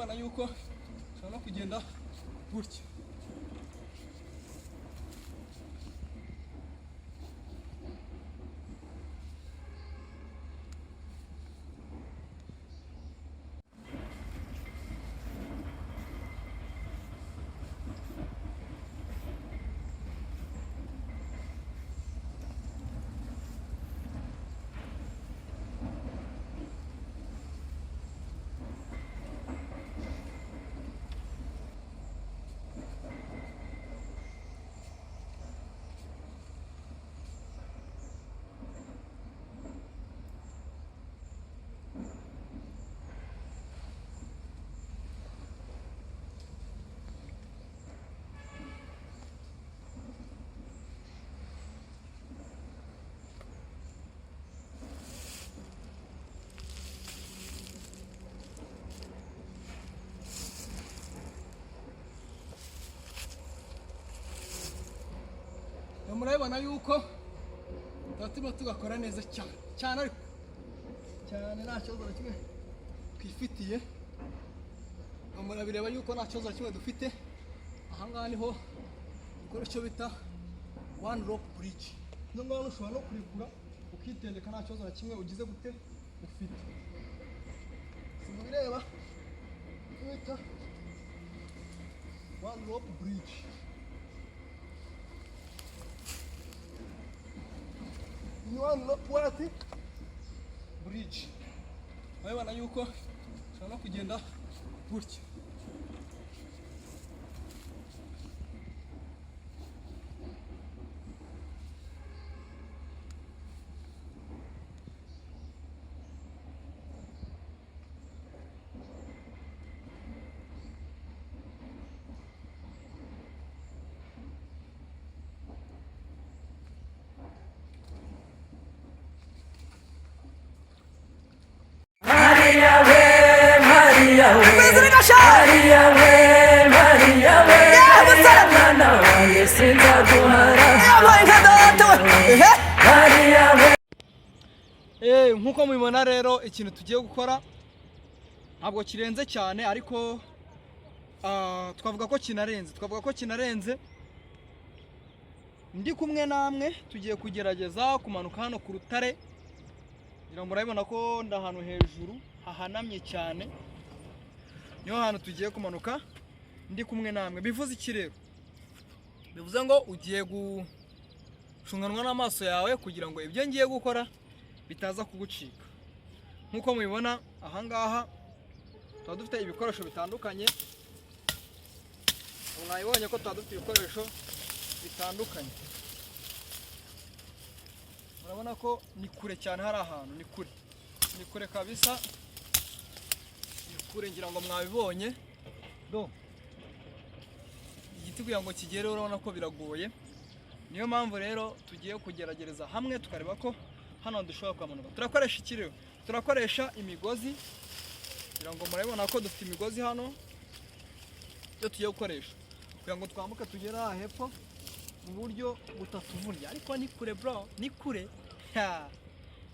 urabona yuko ushobora no kugenda gutya. Murabona yuko tuba tugakora neza cyane ariko cyane nta kibazo na kimwe twifitiye. Murabireba yuko nta kibazo na kimwe dufite. Aha ngaha niho dukora icyo bita one rope bridge. Niyo ngaho ushobora no kurigura ukitendeka nta kibazo na kimwe ugize gute ufite. Murabireba bita one rope bridge. One rope bridge. Urabona yuko ushobora no kugenda gutya. Nkuko mubibona rero ikintu tugiye gukora ntabwo kirenze cyane ariko twavuga ko kinarenze. Ndi kumwe namwe tugiye kugerageza kumanuka hano ku rutare. Murabibona ko ndahantu hejuru hahanamye cyane. Niho hantu tugiye kumanuka ndi kumwe namwe. Bivuze iki rero? Bivuze ngo ugiye gushunganwa n'amaso yawe kugira ngo ibyo ngiye gukora bitaza kugucika. Nkuko mubibona aha ngaha tuba dufite ibikoresho bitandukanye. Mwabibonye ko tuba dufite ibikoresho bitandukanye. Murabona ko ni kure cyane, hari ahantu ni kure kabisa. Kure ngira ngo mwabibonye. Igiti kugira ngo kigere urabona ko biragoye. Niyo mpamvu rero tugiye kugerageza hamwe tukareba ko hano dushobora kwamanuka. Turakoresha iki rero? Turakoresha imigozi. Kugira ngo murabibona ko dufite imigozi hano yo tugiye gukoresha kugira ngo twambuke tugere aha hepfo mu buryo butatuvunnye. Ariko ni kure bro, ni kure.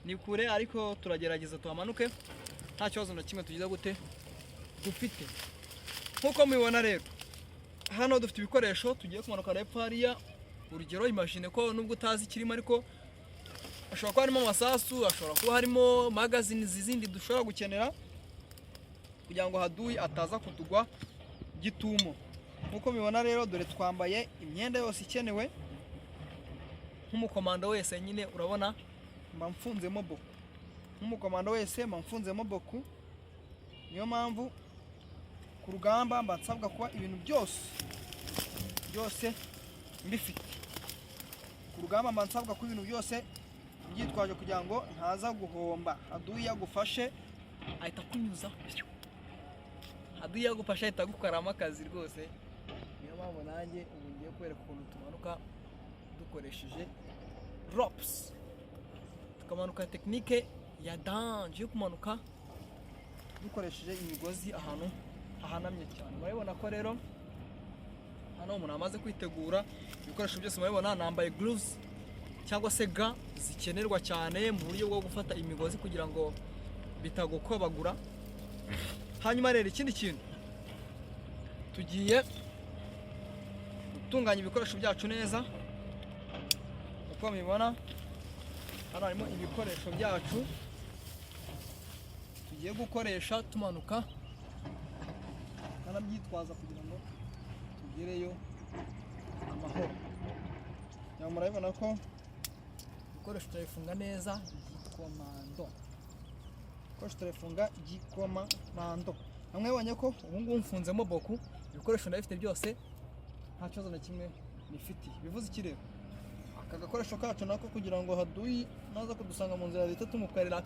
Ni kure ariko turagerageza tuhamanuke nta kibazo na kimwe tugize gute dufite. Nkuko mubibona rero hano dufite ibikoresho tugiye kumanuka hepfo hariya. Urugero imagine ko nubwo utazi kirimo ariko ashobora kuba harimo amasasu, ashobora kuba harimo magazine zizindi dushobora gukenera kugira ngo haduyi ataza kutugwa gitumo. Nkuko mubibona rero dore twambaye imyenda yose ikenewe. Nk'umukomando wese nyine urabona mba mfunzemo boku. Nk'umukomando wese mba mfunzemo boku. Niyo mpamvu ku rugamba mba nsabwa kuba ibintu byose mbifite. Ku rugamba mba nsabwa kuba ibintu byose byitwaje kugira ngo ntaza guhomba. Haduyi yagufashe ahita kunyuza. Haduyi yagufashe ahita gukarama akazi rwose. Niyo mpamvu nanjye ubu ngiye kwereka ukuntu tumanuka dukoresheje ropes. Tukamanuka technique ya danger yo kumanuka dukoresheje imigozi ahantu hahanamye cyane. Murabibona ko rero hano umuntu amaze kwitegura ibikoresho byose. Murabibona nambaye gloves cyangwa se ga zikenerwa cyane mu buryo bwo gufata imigozi kugira ngo bitagukobagura. Hanyuma rero ikindi kintu tugiye gutunganya ibikoresho byacu neza. Uko mubibona hano harimo ibikoresho byacu tugiye gukoresha tumanuka, kanabyitwaza kugira ngo tugereyo amahoro. Murabibona ko ibikoresho turabifunga neza gikomando. Ibikoresho turabifunga gikomando. Namwe babonye ko ubu ngubu mfunzemo boku, ibikoresho ndabifite byose nta kibazo na kimwe nifite. Bivuze iki rero? Aka gakoresho kacu nako kugira ngo haduyi naza kudusanga mu nzira leta tumukarira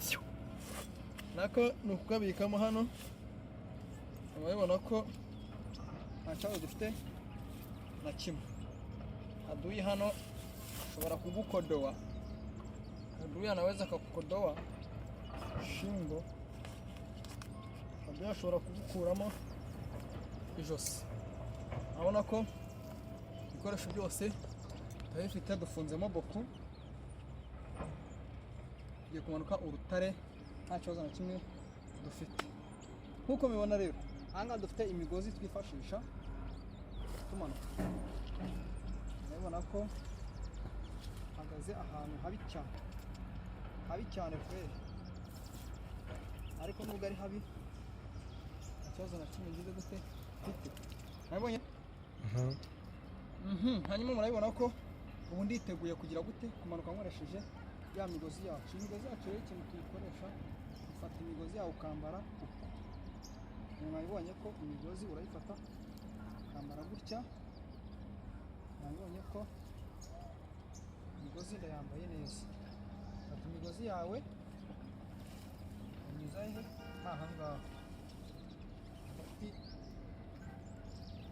nako ni ukukabikamo hano. Murabibona ko nta kibazo dufite na kimwe. Haduyi hano ashobora kugukodoa, adui anaweza kukukodoa shingo, adui ashobora kugukuramo ijosi. Urabona ko ibikoresho byose turabifite, dufunzemo boku, tugiye kumanuka urutare nta kibazo na kimwe dufite. Nk'uko mubibona rero aha dufite imigozi twifashisha tumanuka. Urabona ko hagaze ahantu habi cyane kweli, ariko nubwo ari habi nta kibazo na kimwe ngize gute mfite. Nabonye hanyuma murabibona ko ubu nditeguye kugira gute kumanuka nkoresheje ya migozi yacu. Imigozi yacu rero ikintu tuyikoresha, ufata imigozi yawe ukambara uko. Mwabibonye ko imigozi urayifata ukambara gutya. Mwabibonye ko imigozi ndayambaye neza. Fata imigozi yawe unyuza he? Aha ngaha hagati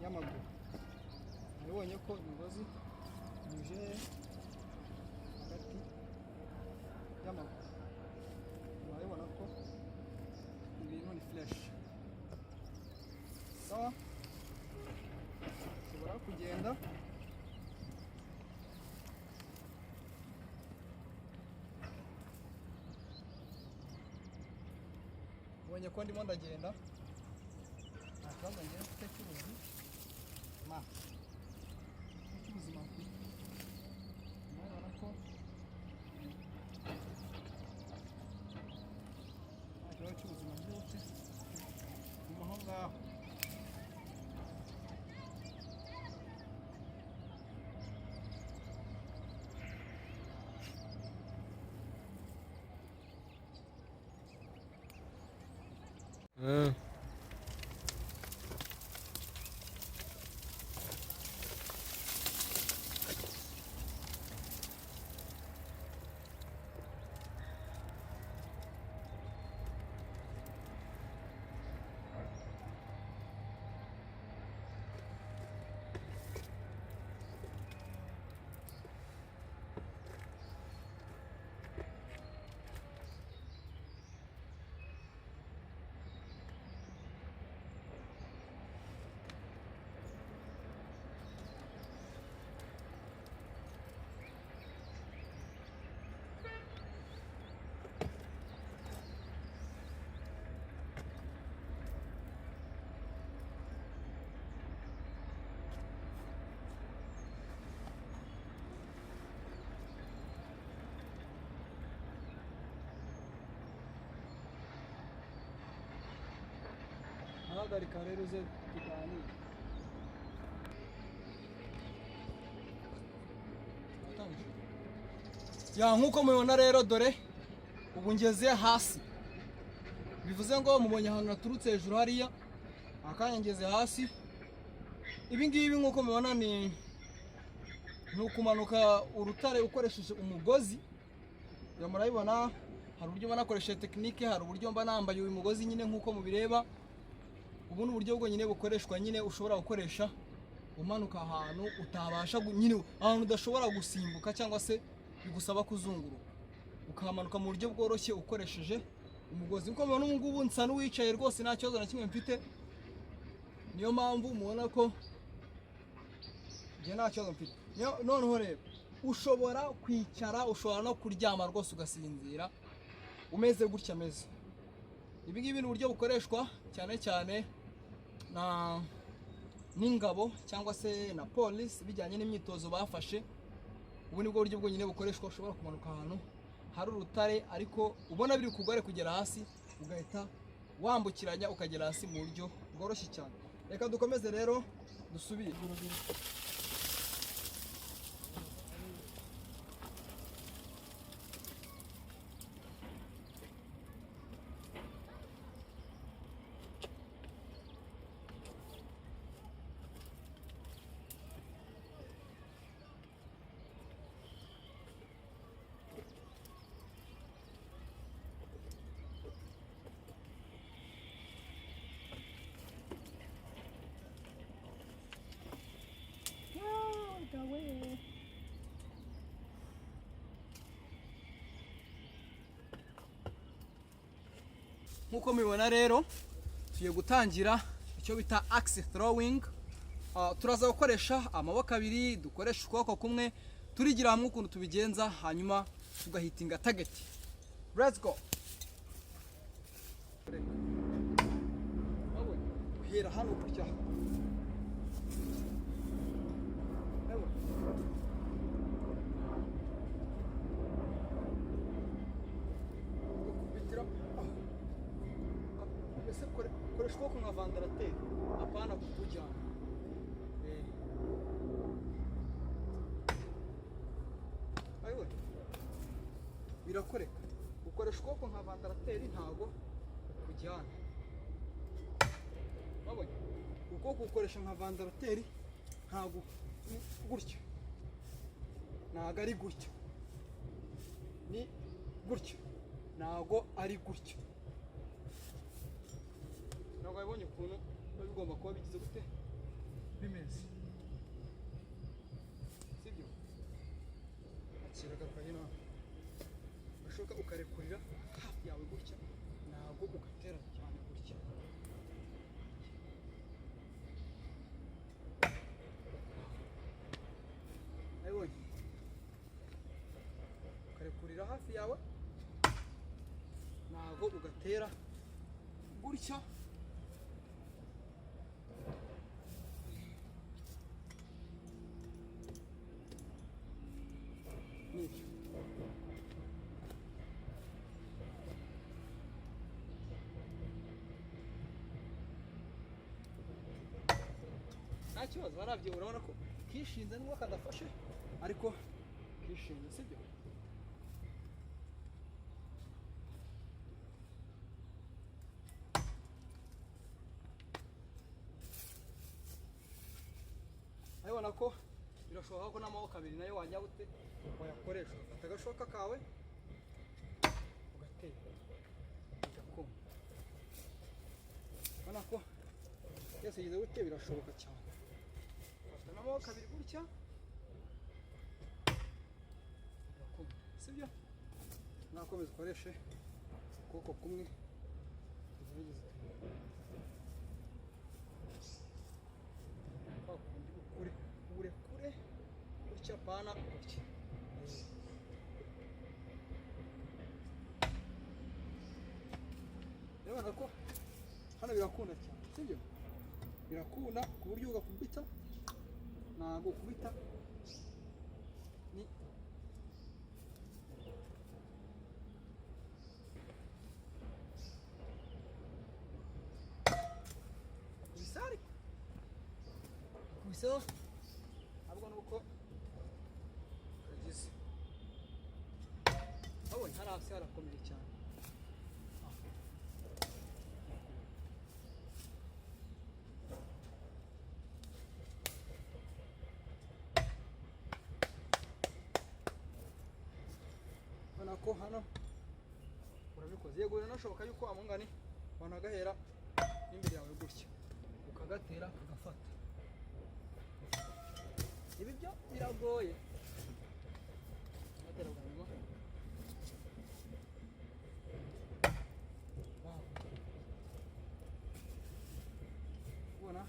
y'amaguru. Mwabibonye ko imigozi inyuje hagati y'amaguru. Mwabibona ko ibintu ni fresh. Sawa, ushobora kugenda ubonye ko ndimo ndagenda nta kibazo ngiye mfite cy'ubuzima mfite. Murabona ko nta kibazo cy'ubuzima bwose guma aho ngaho. Hagarika rero uze tuganire. Nk'uko mubibona rero dore ubu ngeze hasi. Bivuze ngo mubonye ahantu naturutse hejuru hariya, akanya ngeze hasi. Ibi ngibi nk'uko mubibona ni ukumanuka urutare ukoresheje umugozi. Murabibona hari uburyo banakoresheje tekinike, hari uburyo mba nambaye uyu mugozi nyine nk'uko mubireba. Ubu ni uburyo bwo nyine bukoreshwa nyine ushobora gukoresha umanuka ahantu utabasha nyine ahantu udashobora gusimbuka cyangwa se bigusaba kuzunguruka, ukamanuka mu buryo bworoshye ukoresheje umugozi. Uko mubona ubu ngubu nsa n'uwicaye rwose nta kibazo na kimwe mfite. Niyo mpamvu mubona ko njye nta kibazo mfite. Noneho rero ushobora kwicara, ushobora no kuryama rwose ugasinzira umeze gutya ameze. Ibi ngibi ni uburyo bukoreshwa cyane cyane n'ingabo cyangwa se na polisi bijyanye n'imyitozo bafashe. Ubu ni bwo buryo bwonyine bukoreshwa, ushobora kumanuka ahantu hari urutare ariko ubona biri kugore kugera hasi, ugahita wambukiranya ukagera hasi mu buryo bworoshye cyane. Reka dukomeze rero dusubire. Nkuko mubibona rero tugiye gutangira icyo bita axe throwing. Turaza gukoresha amaboko abiri, dukoresha ukuboko kumwe, turigira hamwe ukuntu tubigenza, hanyuma tugahitinga target. Let's go. Uhera hano gutya. Koresha ukuboko nka vandarateri, apana kukujyana. Birakoreka. Ukoresha ukuboko nka vandarateri ntago kujyana. Wabonye? Ukuboko ukoresha nka vandarateri ntago gutya. Ntago ari gutya. Ni gutya. Ntago ari gutya. Ntabwo wabonye ukuntu bigomba kuba bigize gute bimeze, sibyo? Akiraga hino gashoka ukarekurira hafi yawe gutya, ntabwo ugatera cyane gutya. Ayibonye, ukarekurira hafi yawe, ntabwo ugatera gutya. Nta kibazo, barabyo urabona ko kishinze nubwo kadafashe ariko kishinze, sibyo? Urabona ko birashoboka ko n'amaboko abiri nayo wajya gute wayakoresha. Ufata agashoka kawe ugatera ugakoma. Urabona ko byose bigize gute birashoboka cyane. Ufata n'amaboko abiri gutya ugakoma, sibyo? Nakomeza ukoreshe ukuboko kumwe kure gutya, pana gutya. Urabona ko hano birakunda cyane, sibyo? Birakunda ku buryo ugakubita, ntabwo ukubita ni kubisari kubiseho ntabwo nuko kagize. Abonye hari hasi harakomeye cyane. Urabona ko hano urabikoze. Yego biranashoboka yuko amungani wanagahera n'imbere yawe gutya ukagatera kagafata. Ibi byo biragoye. Gatera bwanyuma. Ubona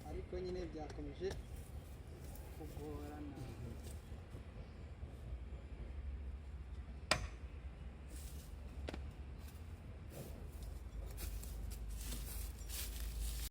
ariko nyine byakomeje kugora.